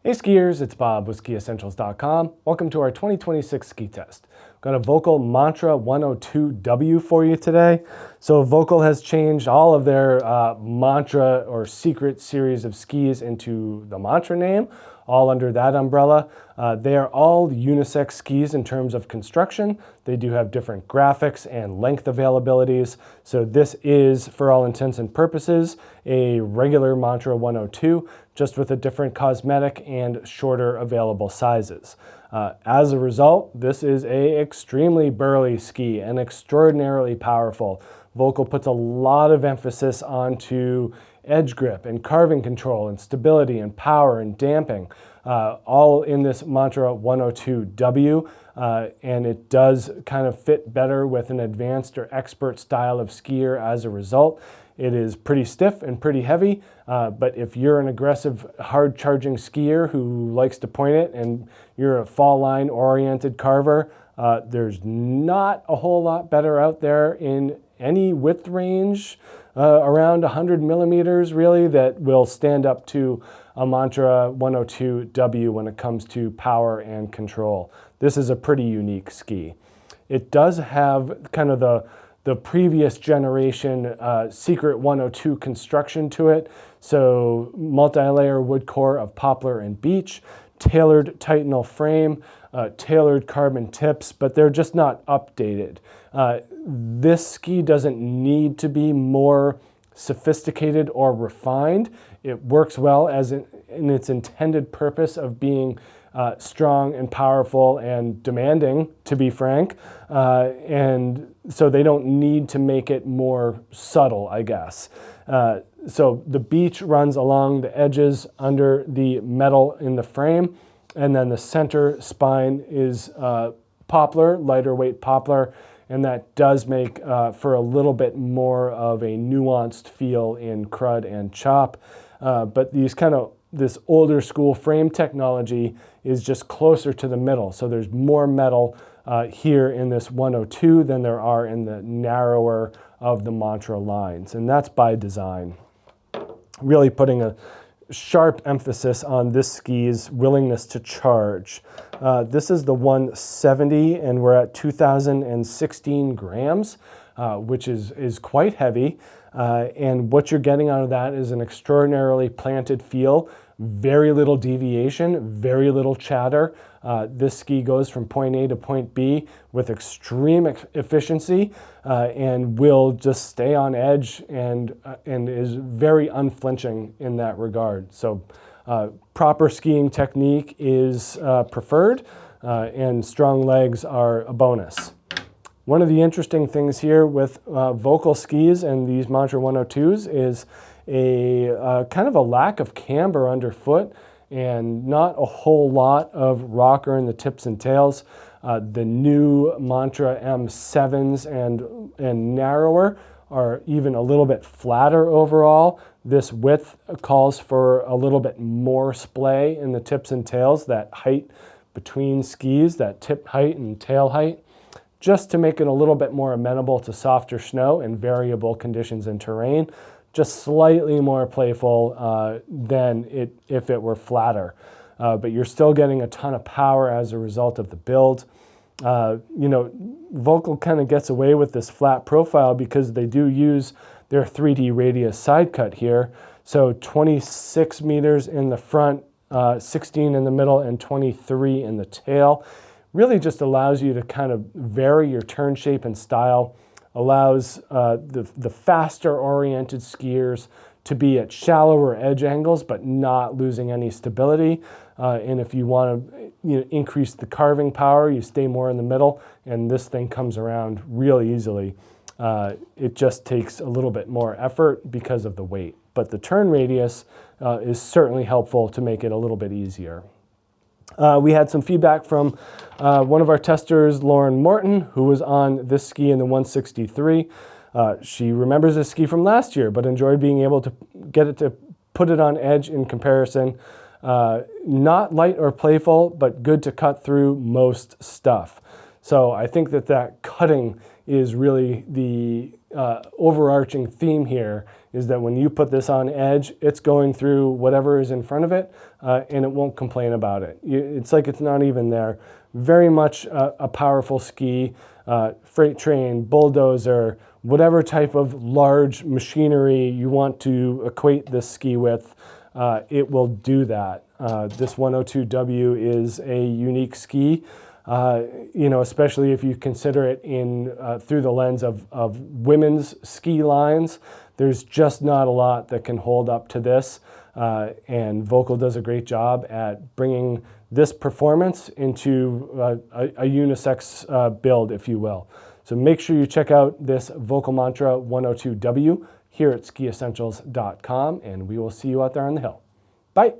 Hey skiers, it's Bob with SkiEssentials.com. Welcome to our 2026 ski test. I've got a Volkl Mantra 102W for you today. So Volkl has changed all of their Mantra or secret series of skis into the Mantra name, all under that umbrella. They are all unisex skis in terms of construction. They do have different graphics and length availabilities. So this is, for all intents and purposes, a regular Mantra 102, just with a different cosmetic and shorter available sizes. As a result, this is a extremely burly ski and extraordinarily powerful. Volkl puts a lot of emphasis onto edge grip and carving control and stability and power and damping, all in this Mantra 102W, and it does kind of fit better with an advanced or expert style of skier as a result. It is pretty stiff and pretty heavy, but if you're an aggressive, hard-charging skier who likes to point it and you're a fall line oriented carver, there's not a whole lot better out there in any width range, around 100 millimeters really, that will stand up to a Mantra 102W when it comes to power and control. This is a pretty unique ski. It does have kind of the previous generation Secret 102 construction to it. So multi-layer wood core of poplar and beech, tailored Titanal frame, tailored carbon tips, but they're just not updated. This ski doesn't need to be more sophisticated or refined. It works well as in its intended purpose of being strong and powerful and demanding, to be frank. And so they don't need to make it more subtle, I guess. So the beech runs along the edges under the metal in the frame, and then the center spine is poplar, lighter weight poplar, and that does make for a little bit more of a nuanced feel in crud and chop. But this older school frame technology is just closer to the middle. So there's more metal here in this 102 than there are in the narrower of the Mantra lines. And that's by design. Really putting a sharp emphasis on this ski's willingness to charge. This is the 170 and we're at 2,016 grams, which is quite heavy. And what you're getting out of that is an extraordinarily planted feel, very little deviation, very little chatter. This ski goes from point A to point B with extreme efficiency and will just stay on edge and is very unflinching in that regard. So proper skiing technique is preferred and strong legs are a bonus. One of the interesting things here with Volkl skis and these Mantra 102s is a kind of a lack of camber underfoot and not a whole lot of rocker in the tips and tails. The new Mantra M7s and narrower are even a little bit flatter overall. This width calls for a little bit more splay in the tips and tails, that height between skis, that tip height and tail height, just to make it a little bit more amenable to softer snow and variable conditions in terrain. Just slightly more playful than if it were flatter. But you're still getting a ton of power as a result of the build. Volkl kind of gets away with this flat profile because they do use their 3D radius side cut here. So 26 meters in the front, 16 in the middle, and 23 in the tail. Really just allows you to kind of vary your turn shape and style, allows the faster oriented skiers to be at shallower edge angles but not losing any stability. And if you want to increase the carving power, you stay more in the middle, and this thing comes around really easily. It just takes a little bit more effort because of the weight. But the turn radius is certainly helpful to make it a little bit easier. We had some feedback from one of our testers, Lauren Morton, who was on this ski in the 163. She remembers this ski from last year, but enjoyed being able to get it to put it on edge in comparison. Not light or playful, but good to cut through most stuff. So I think that cutting is really the overarching theme here, is that when you put this on edge, it's going through whatever is in front of it, and it won't complain about it. It's like it's not even there. Very much a powerful ski, freight train, bulldozer, whatever type of large machinery you want to equate this ski with, it will do that. This 102W is a unique ski. Especially if you consider it in through the lens of women's ski lines. There's just not a lot that can hold up to this, and Volkl does a great job at bringing this performance into a unisex build, if you will. So make sure you check out this Volkl Mantra 102W here at SkiEssentials.com, and we will see you out there on the hill. Bye.